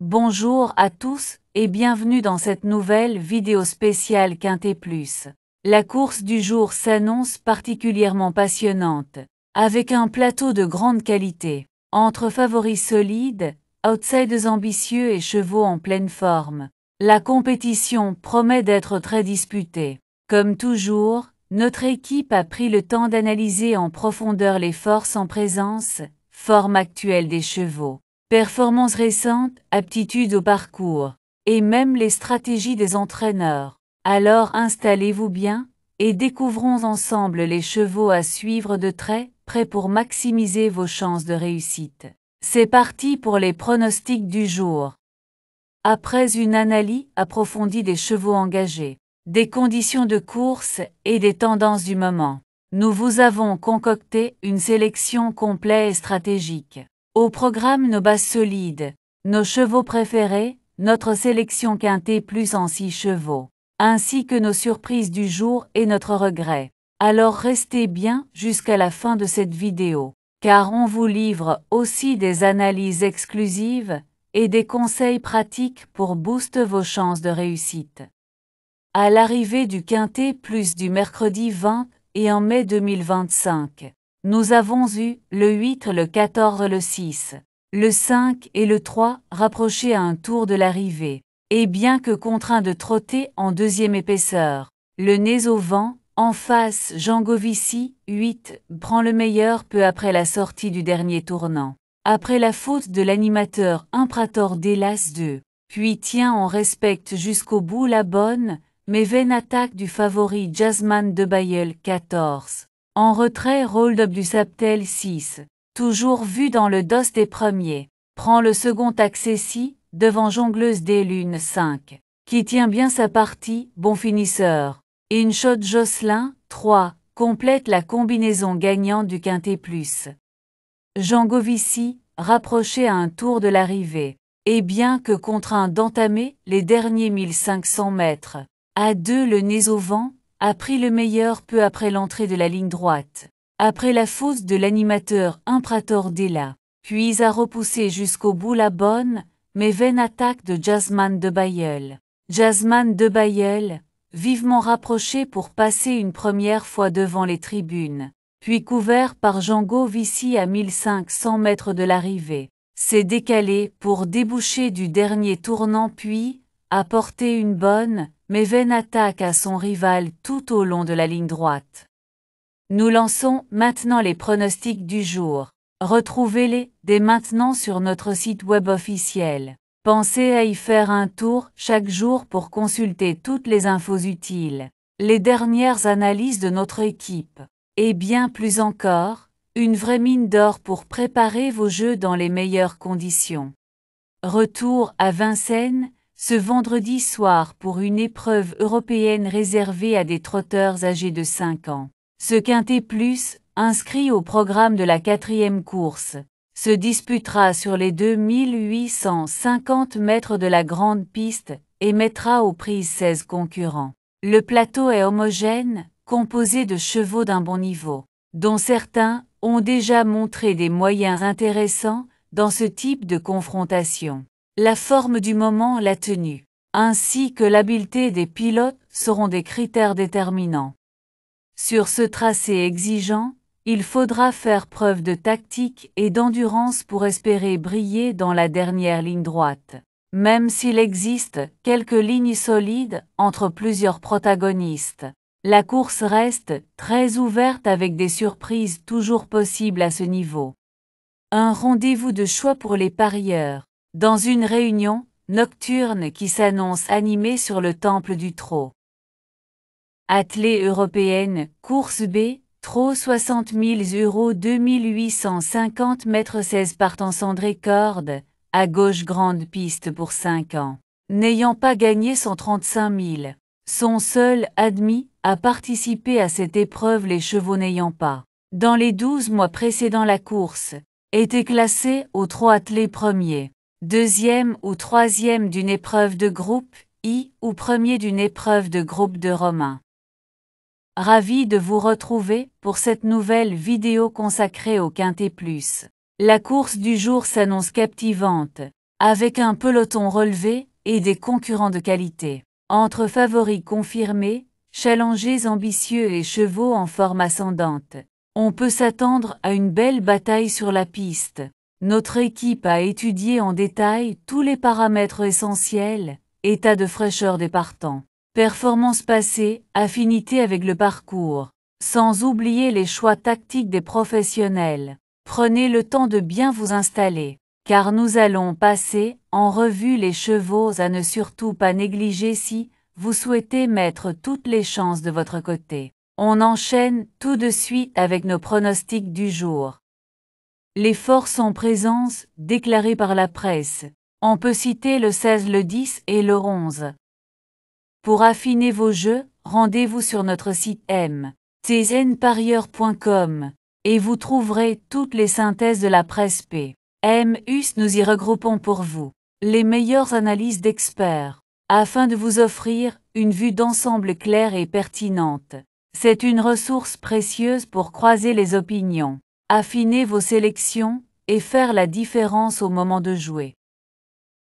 Bonjour à tous et bienvenue dans cette nouvelle vidéo spéciale Quintet Plus. La course du jour s'annonce particulièrement passionnante, avec un plateau de grande qualité, entre favoris solides, outsiders ambitieux et chevaux en pleine forme. La compétition promet d'être très disputée. Comme toujours, notre équipe a pris le temps d'analyser en profondeur les forces en présence, forme actuelle des chevaux, performances récentes, aptitudes au parcours, et même les stratégies des entraîneurs. Alors installez-vous bien, et découvrons ensemble les chevaux à suivre de très près pour maximiser vos chances de réussite. C'est parti pour les pronostics du jour. Après une analyse approfondie des chevaux engagés, des conditions de course et des tendances du moment, nous vous avons concocté une sélection complète et stratégique. Au programme nos bases solides, nos chevaux préférés, notre sélection Quintet Plus en 6 chevaux, ainsi que nos surprises du jour et notre regret. Alors restez bien jusqu'à la fin de cette vidéo, car on vous livre aussi des analyses exclusives et des conseils pratiques pour booster vos chances de réussite. À l'arrivée du Quintet Plus du mercredi 20 et en mai 2025, nous avons eu le 8, le 14, le 6, le 5 et le 3 rapprochés à un tour de l'arrivée, et bien que contraint de trotter en deuxième épaisseur, le nez au vent, en face Django Vici, 8, prend le meilleur peu après la sortie du dernier tournant. Après la faute de l'animateur Imperator d'Hélas 2, puis tiens on respecte jusqu'au bout la bonne, mais vaine attaque du favori Jasmine de Bayeul 14. En retrait hold-up du Saptel 6, toujours vu dans le dos des premiers, prend le second accessi, devant Jongleuse des Lunes 5, qui tient bien sa partie, bon finisseur. InShot Jocelyn, 3, complète la combinaison gagnante du Quintet Plus. Django Vici, rapproché à un tour de l'arrivée, et bien que contraint d'entamer les derniers 1500 mètres, à 2 le nez au vent, a pris le meilleur peu après l'entrée de la ligne droite, après la faute de l'animateur Imperator d'Ella, puis a repoussé jusqu'au bout la bonne, mais vaine attaque de Jasmine de Bayeul. Jasmine de Bayeul, vivement rapproché pour passer une première fois devant les tribunes, puis couvert par Django Vici à 1500 mètres de l'arrivée, s'est décalé pour déboucher du dernier tournant puis apporter une bonne, mais vaine attaque à son rival tout au long de la ligne droite. Nous lançons maintenant les pronostics du jour. Retrouvez-les dès maintenant sur notre site web officiel. Pensez à y faire un tour chaque jour pour consulter toutes les infos utiles, les dernières analyses de notre équipe, et bien plus encore, une vraie mine d'or pour préparer vos jeux dans les meilleures conditions. Retour à Vincennes, ce vendredi soir pour une épreuve européenne réservée à des trotteurs âgés de 5 ans. Ce Quintet Plus, inscrit au programme de la 4e course, se disputera sur les 2850 mètres de la grande piste et mettra aux prises 16 concurrents. Le plateau est homogène, composé de chevaux d'un bon niveau, dont certains ont déjà montré des moyens intéressants dans ce type de confrontation. La forme du moment, la tenue, ainsi que l'habileté des pilotes seront des critères déterminants. Sur ce tracé exigeant, il faudra faire preuve de tactique et d'endurance pour espérer briller dans la dernière ligne droite. Même s'il existe quelques lignes solides entre plusieurs protagonistes, la course reste très ouverte avec des surprises toujours possibles à ce niveau. Un rendez-vous de choix pour les parieurs, dans une réunion nocturne qui s'annonce animée sur le Temple du Trot. Athlée européenne, course B, Trot 60 000 € 2850 mètres 16 partant Sandré Corde, à gauche grande piste pour 5 ans. N'ayant pas gagné 135 000, sont seuls admis à participer à cette épreuve les chevaux n'ayant pas, dans les 12 mois précédant la course, été classés au trot attelé premier, deuxième ou troisième d'une épreuve de groupe I ou premier d'une épreuve de groupe de Romain. Ravi de vous retrouver pour cette nouvelle vidéo consacrée au Quintet Plus. La course du jour s'annonce captivante, avec un peloton relevé et des concurrents de qualité. Entre favoris confirmés, challengers ambitieux et chevaux en forme ascendante, on peut s'attendre à une belle bataille sur la piste. Notre équipe a étudié en détail tous les paramètres essentiels, état de fraîcheur des partants, performance passée, affinité avec le parcours, sans oublier les choix tactiques des professionnels. Prenez le temps de bien vous installer, car nous allons passer en revue les chevaux à ne surtout pas négliger si vous souhaitez mettre toutes les chances de votre côté. On enchaîne tout de suite avec nos pronostics du jour. Les forces en présence, déclarées par la presse. On peut citer le 16, le 10 et le 11. Pour affiner vos jeux, rendez-vous sur notre site mtznparieur.com et vous trouverez toutes les synthèses de la presse P. MUS. Nous y regroupons pour vous les meilleures analyses d'experts, afin de vous offrir une vue d'ensemble claire et pertinente. C'est une ressource précieuse pour croiser les opinions, affiner vos sélections et faire la différence au moment de jouer.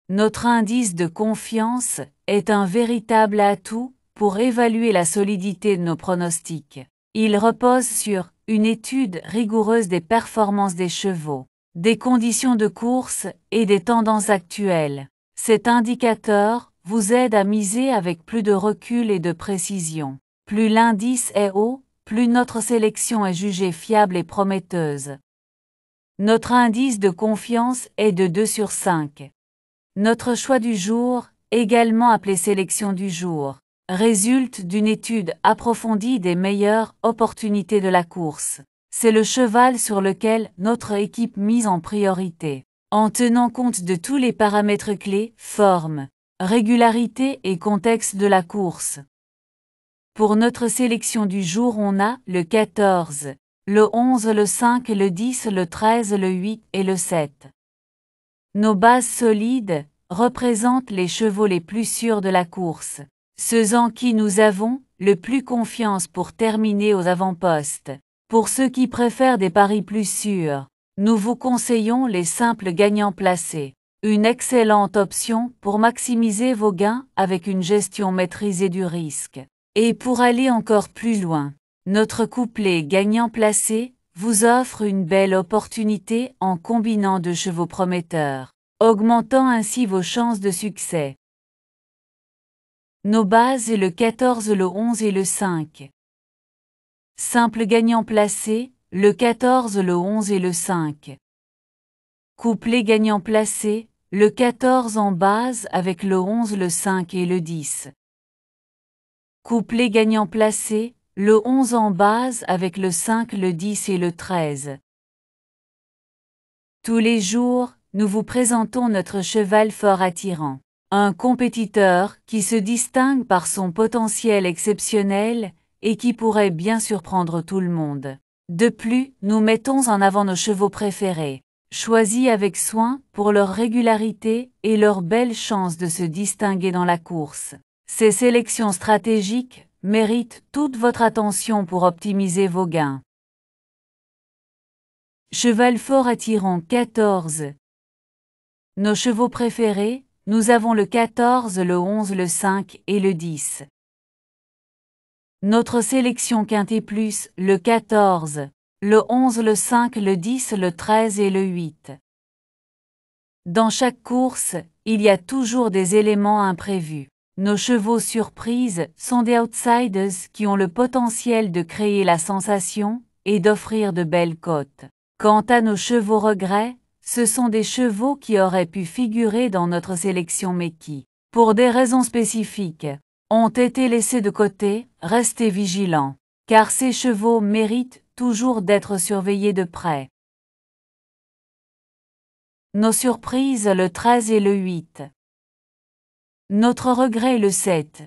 Notre indice de confiance est un véritable atout pour évaluer la solidité de nos pronostics. Il repose sur une étude rigoureuse des performances des chevaux, des conditions de course et des tendances actuelles. Cet indicateur vous aide à miser avec plus de recul et de précision. Plus l'indice est haut, plus notre sélection est jugée fiable et prometteuse. Notre indice de confiance est de 2 sur 5. Notre choix du jour, également appelé sélection du jour, résulte d'une étude approfondie des meilleures opportunités de la course. C'est le cheval sur lequel notre équipe mise en priorité, en tenant compte de tous les paramètres clés, forme, régularité et contexte de la course. Pour notre sélection du jour, on a le 14, le 11, le 5, le 10, le 13, le 8 et le 7. Nos bases solides représentent les chevaux les plus sûrs de la course, ceux en qui nous avons le plus confiance pour terminer aux avant-postes. Pour ceux qui préfèrent des paris plus sûrs, nous vous conseillons les simples gagnants placés, une excellente option pour maximiser vos gains avec une gestion maîtrisée du risque. Et pour aller encore plus loin, notre couplet gagnant placé vous offre une belle opportunité en combinant deux chevaux prometteurs, augmentant ainsi vos chances de succès. Nos bases est le 14, le 11 et le 5. Simple gagnant placé, le 14, le 11 et le 5. Couplet gagnant placé, le 14 en base avec le 11, le 5 et le 10. Couplet gagnant placé, le 11 en base avec le 5, le 10 et le 13. Tous les jours, nous vous présentons notre cheval fort attirant. Un compétiteur qui se distingue par son potentiel exceptionnel et qui pourrait bien surprendre tout le monde. De plus, nous mettons en avant nos chevaux préférés, choisis avec soin pour leur régularité et leur belle chance de se distinguer dans la course. Ces sélections stratégiques méritent toute votre attention pour optimiser vos gains. Cheval fort attirant 14. Nos chevaux préférés, nous avons le 14, le 11, le 5 et le 10. Notre sélection quintet plus, le 14, le 11, le 5, le 10, le 13 et le 8. Dans chaque course, il y a toujours des éléments imprévus. Nos chevaux surprises sont des outsiders qui ont le potentiel de créer la sensation et d'offrir de belles cotes. Quant à nos chevaux regrets, ce sont des chevaux qui auraient pu figurer dans notre sélection mais qui, pour des raisons spécifiques, ont été laissés de côté. Restez vigilants, car ces chevaux méritent toujours d'être surveillés de près. Nos surprises le 13 et le 8. Notre regret le 7.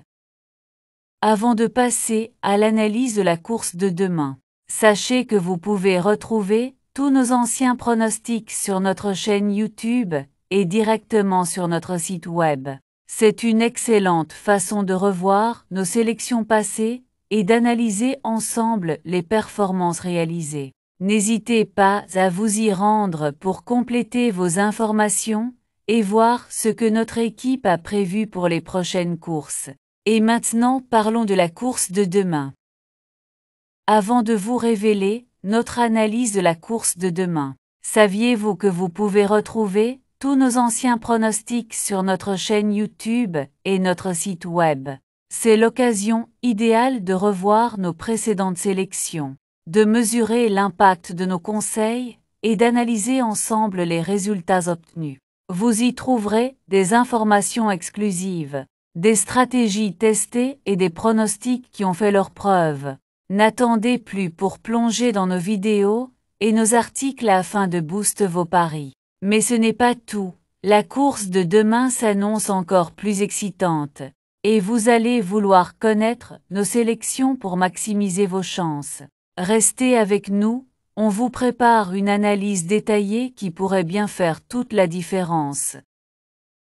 Avant de passer à l'analyse de la course de demain, sachez que vous pouvez retrouver tous nos anciens pronostics sur notre chaîne YouTube et directement sur notre site web. C'est une excellente façon de revoir nos sélections passées et d'analyser ensemble les performances réalisées. N'hésitez pas à vous y rendre pour compléter vos informations et voir ce que notre équipe a prévu pour les prochaines courses. Et maintenant parlons de la course de demain. Avant de vous révéler notre analyse de la course de demain, saviez-vous que vous pouvez retrouver tous nos anciens pronostics sur notre chaîne YouTube et notre site web? C'est l'occasion idéale de revoir nos précédentes sélections, de mesurer l'impact de nos conseils et d'analyser ensemble les résultats obtenus. Vous y trouverez des informations exclusives, des stratégies testées et des pronostics qui ont fait leurs preuves. N'attendez plus pour plonger dans nos vidéos et nos articles afin de booster vos paris. Mais ce n'est pas tout. La course de demain s'annonce encore plus excitante. Et vous allez vouloir connaître nos sélections pour maximiser vos chances. Restez avec nous, on vous prépare une analyse détaillée qui pourrait bien faire toute la différence.